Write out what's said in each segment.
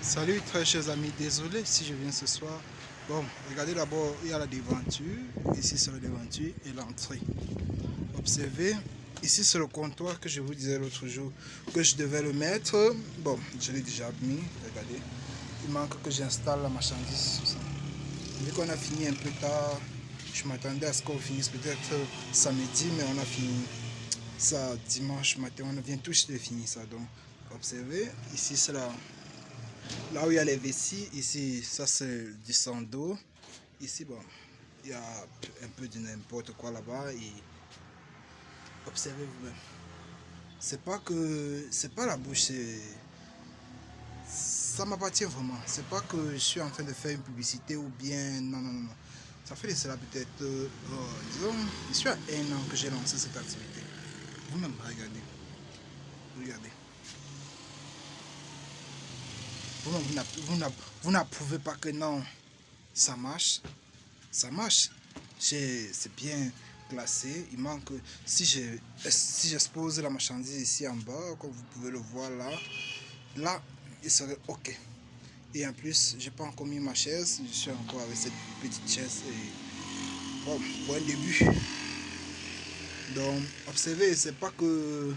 Salut très chers amis, désolé si je viens ce soir. Bon, regardez d'abord, il y a la devanture, ici c'est la devanture et l'entrée. Observez, ici c'est le comptoir que je vous disais l'autre jour que je devais le mettre. Bon, je l'ai déjà mis, regardez. Il manque que j'installe la marchandise. Vu qu'on a fini un peu tard, je m'attendais à ce qu'on finisse peut-être samedi, mais on a fini ça dimanche matin. On vient tous de finir ça. Donc, observez, ici c'est là où il y a les vessies. Ici, ça c'est du sang d'eau. Ici, bon, il y a un peu de n'importe quoi là-bas. Et observez vous-même. C'est pas la bouche, ça m'appartient vraiment. C'est pas que je suis en train de faire une publicité ou bien non, non, non, non. Ça fait de cela peut-être, disons, il suis à 1 an que j'ai lancé cette activité. Vous-même, regardez. Regardez. Vous-même, vous n'approuvez pas que non, ça marche. Ça marche. C'est bien classé. Il manque, si j'expose la marchandise ici en bas, comme vous pouvez le voir là, il serait ok. Et en plus, j'ai pas encore mis ma chaise. Je suis encore avec cette petite chaise. Et bon, pour un début. Donc, observez, c'est pas que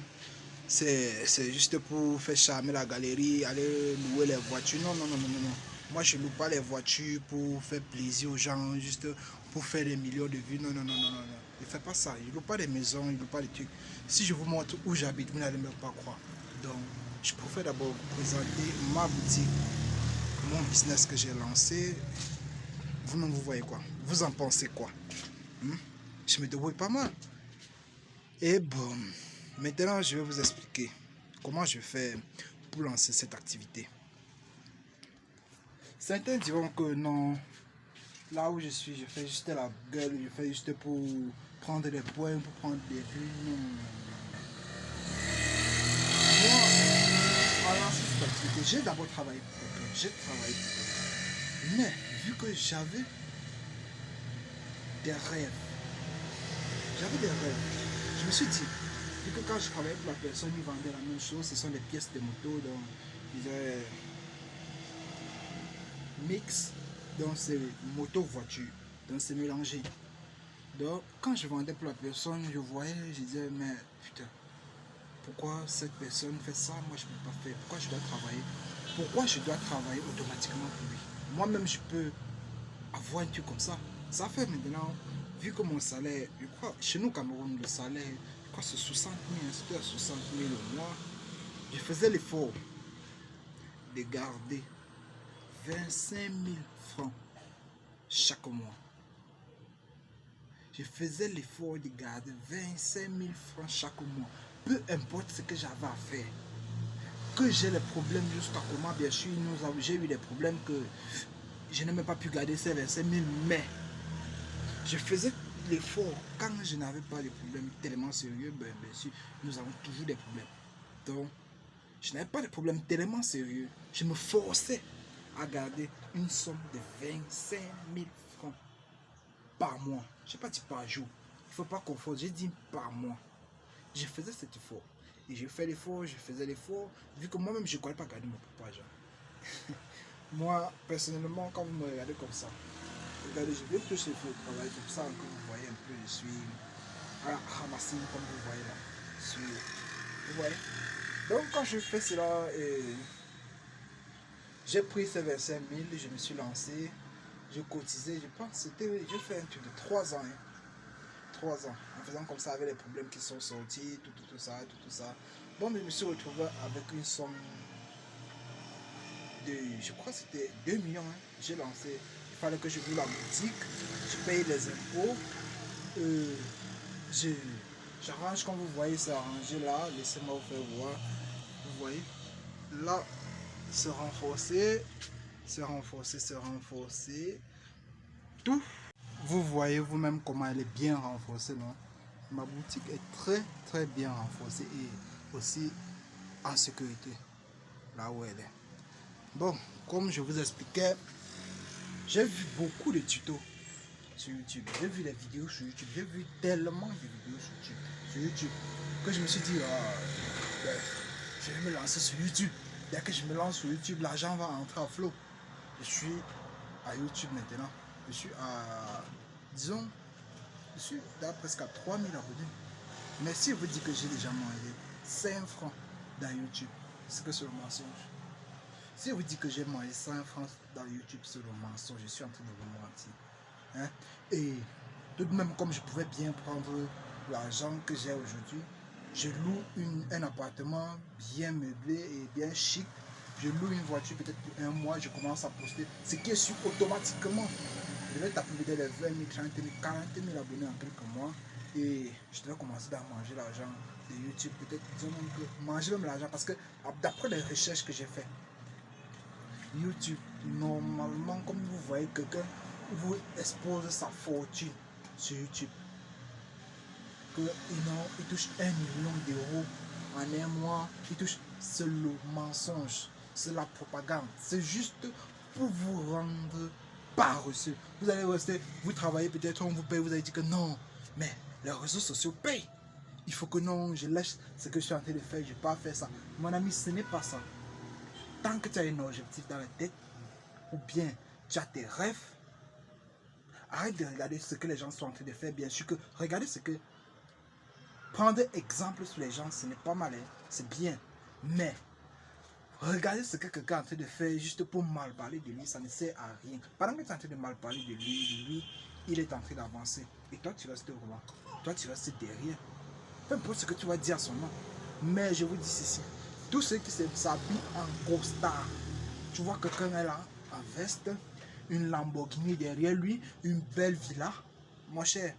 c'est juste pour faire charmer la galerie, aller louer les voitures. Non, non, non, non, non. Moi, je loue pas les voitures pour faire plaisir aux gens, juste pour faire des millions de vues. Non, non, non, non, non, non. Je fais pas ça. Je loue pas des maisons, je loue pas des trucs. Si je vous montre où j'habite, vous n'allez même pas croire. Donc, je préfère d'abord vous présenter ma boutique, mon business que j'ai lancé. Vous-même, vous voyez quoi? Vous en pensez quoi? Je me débrouille pas mal. Et bon, maintenant, je vais vous expliquer comment je fais pour lancer cette activité. Certains diront que non, là où je suis, je fais juste la gueule, je fais juste pour prendre des points, pour prendre des vues. Non. Moi, en lançant cette activité, j'ai d'abord travaillé pour quelqu'un, j'ai travaillé pour quelqu'un. Mais vu que j'avais des rêves, je me suis dit, vu que quand je travaillais pour la personne, il vendait la même chose, ce sont des pièces de moto, donc je disais mix, donc c'est moto-voiture, donc c'est mélangé. Donc quand je vendais pour la personne, je voyais, je disais, mais putain, pourquoi cette personne fait ça, moi je ne peux pas faire, pourquoi je dois travailler, automatiquement pour lui. Moi-même je peux avoir un truc comme ça. Ça fait maintenant, vu que mon salaire, je crois, chez nous au Cameroun, le salaire, je crois c'est 60 000, c'était à 60 000 au mois. Je faisais l'effort de garder 25 000 francs chaque mois. Je faisais l'effort de garder 25 000 francs chaque mois. Peu importe ce que j'avais à faire. Que j'ai les problèmes jusqu'à comment, bien sûr, j'ai eu des problèmes que je n'ai même pas pu garder ces 25 000, mais je faisais l'effort quand je n'avais pas de problèmes tellement sérieux. Bien sûr, nous avons toujours des problèmes. Donc, je n'avais pas de problèmes tellement sérieux. Je me forçais à garder une somme de 25 000 francs par mois. Je n'ai pas dit par jour. Il ne faut pas confondre. J'ai dit par mois. Je faisais cet effort. Et je fais l'effort, je faisais l'effort. Vu que moi-même, je ne connais pas garder mon propre argent. Moi, personnellement, quand vous me regardez comme ça, regardez, je vais toucher le travail. Comme ça, comme vous voyez un peu, je suis à la ramassine, comme vous voyez là. Vous voyez? Donc, quand je fais cela, j'ai pris ces 25 000, je me suis lancé. Je cotisais, je pense, j'ai fait un truc de 3 ans. 3 ans, en faisant comme ça avec les problèmes qui sont sortis, tout ça. Bon, mais je me suis retrouvé avec une somme de, je crois que c'était 2 millions. J'ai lancé, il fallait que je loue la boutique, je paye les impôts, j'arrange comme vous voyez, c'est arrangé là, laissez-moi vous faire voir, vous voyez, là, c'est renforcé, tout. Vous voyez vous-même comment elle est bien renforcée, non? Ma boutique est très bien renforcée et aussi en sécurité, là où elle est. Bon, comme je vous expliquais, j'ai vu beaucoup de tutos sur YouTube. J'ai vu des vidéos sur YouTube. J'ai vu tellement de vidéos sur YouTube que je me suis dit, je vais me lancer sur YouTube. Dès que je me lance sur YouTube, l'argent va entrer à flot. Je suis à YouTube maintenant. Je suis à, disons, je suis là presque à 3000 abonnés. Mais si je vous dis que j'ai déjà mangé 5 francs dans YouTube, c'est que c'est le mensonge. Si je vous dis que j'ai mangé 5 francs dans YouTube, c'est le mensonge. Je suis en train de vous mentir. Hein? Et tout de même, comme je pouvais bien prendre l'argent que j'ai aujourd'hui, je loue un appartement bien meublé et bien chic. Je loue une voiture peut-être pour un mois, je commence à poster. Ce qui est sur automatiquement. Je vais taper peut-être les 20 000, 30 000, 40 000 abonnés en quelques mois. Et je devais commencer à manger l'argent de YouTube. Peut-être manger même l'argent. Parce que d'après les recherches que j'ai faites, YouTube, normalement, comme vous voyez, quelqu'un vous expose sa fortune sur YouTube. Il touche 1 million d'euros en un mois. Il touche, c'est le mensonge. C'est la propagande. C'est juste pour vous rendre paresseux. Vous allez rester, vous travaillez peut-être, on vous paye, vous allez dire que non. Mais les réseaux sociaux payent. Il faut que non, je lâche ce que je suis en train de faire, je ne vais pas faire ça. Mon ami, ce n'est pas ça. Tant que tu as un objectif dans la tête, ou bien tu as tes rêves, arrête de regarder ce que les gens sont en train de faire. Bien sûr que regardez ce que... Prendre exemple sur les gens, ce n'est pas mal, hein? C'est bien. Mais regardez ce que quelqu'un est en train de faire juste pour mal parler de lui, ça ne sert à rien. Pendant que tu es en train de mal parler de lui, il est en train d'avancer. Et toi, tu restes au roi. Toi, tu restes derrière. Peu importe ce que tu vas dire à son nom. Mais je vous dis ceci. Tous ceux qui s'habillent en costard, tu vois quelqu'un est là, en veste, une Lamborghini derrière lui, une belle villa. Mon cher,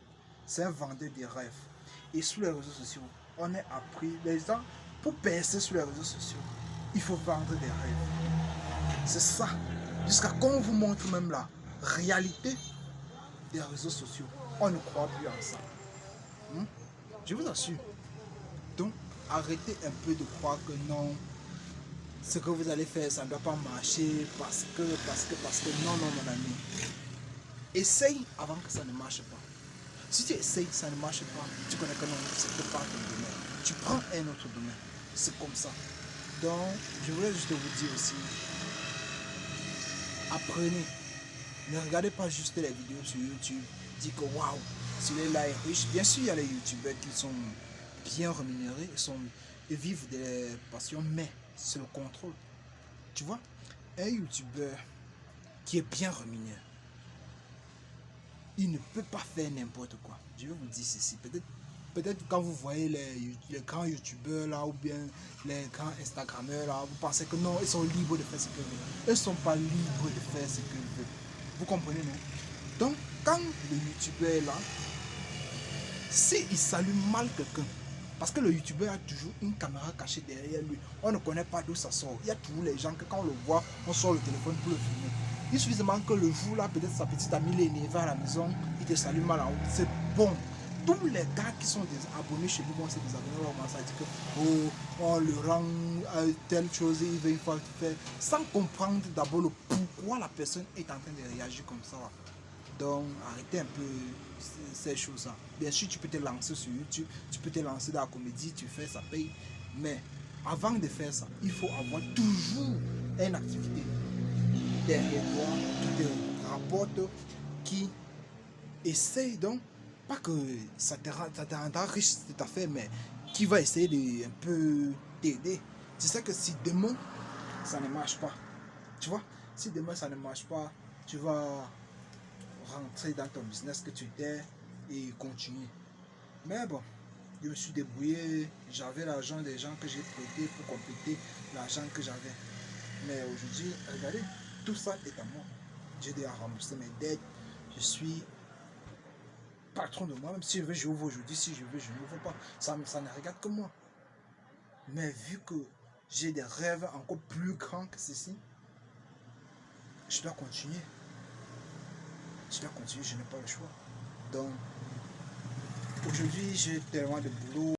c'est un vendeur de rêves. Et sur les réseaux sociaux, on est appris, les gens, pour percer sur les réseaux sociaux, il faut vendre des rêves. C'est ça. Jusqu'à qu'on vous montre même la réalité des réseaux sociaux, on ne croit plus en ça. Je vous assure. Donc, arrêtez un peu de croire que non, ce que vous allez faire, ça ne doit pas marcher parce que, non, non, mon ami. Essaye avant que ça ne marche pas. Si tu essayes, ça ne marche pas, tu connais que non, c'est pas ton domaine. Tu prends un autre domaine. C'est comme ça. Donc, je voulais juste vous dire aussi, apprenez. Ne regardez pas juste les vidéos sur YouTube. Dites que waouh, celui-là est riche. Bien sûr, il y a les youtubeurs qui sont bien rémunérés, ils vivent des passions, mais c'est le contrôle. Tu vois, un youtubeur qui est bien rémunéré, il ne peut pas faire n'importe quoi. Je vais vous dire ceci. Peut-être quand vous voyez les grands youtubeurs là, ou bien les grands instagrammeurs là, vous pensez que non, ils sont libres de faire ce qu'ils veulent. Ils ne sont pas libres de faire ce qu'ils veulent. Vous comprenez, non? Donc, quand le youtubeur est là, s'il salue mal quelqu'un, parce que le youtubeur a toujours une caméra cachée derrière lui, on ne connaît pas d'où ça sort. Il y a toujours les gens que quand on le voit, on sort le téléphone pour le filmer. Il suffit seulement que le jour là, peut-être sa petite amie l'est énervée à la maison, il te salue mal en haut. C'est bon. Tous les gars qui sont abonnés chez lui vont se désabonner, on va commencer à dire que oh, on le rend à telle chose, il veut une fois le faire, sans comprendre d'abord le pourquoi la personne est en train de réagir comme ça. Donc arrêtez un peu ces choses-là. Bien sûr, tu peux te lancer sur YouTube, tu peux te lancer dans la comédie, tu fais, ça paye. Mais avant de faire ça, il faut avoir toujours une activité derrière toi qui te rapporte, qui essaye donc, pas que ça te rendra riche cette affaire, mais qui va essayer de un peu t'aider. C'est ça que si demain ça ne marche pas, tu vois, si demain ça ne marche pas, tu vas rentrer dans ton business que tu étais et continuer. Mais bon, je me suis débrouillé, j'avais l'argent des gens que j'ai prêté pour compléter l'argent que j'avais. Mais aujourd'hui, regardez, tout ça est à moi. J'ai déjà remboursé mes dettes, je suis patron de moi, même si je veux, j'ouvre aujourd'hui, si je veux, je n'ouvre pas. Ça ne regarde que moi. Mais vu que j'ai des rêves encore plus grands que ceci, je dois continuer. Je dois continuer, je n'ai pas le choix. Donc, aujourd'hui, j'ai tellement de boulot.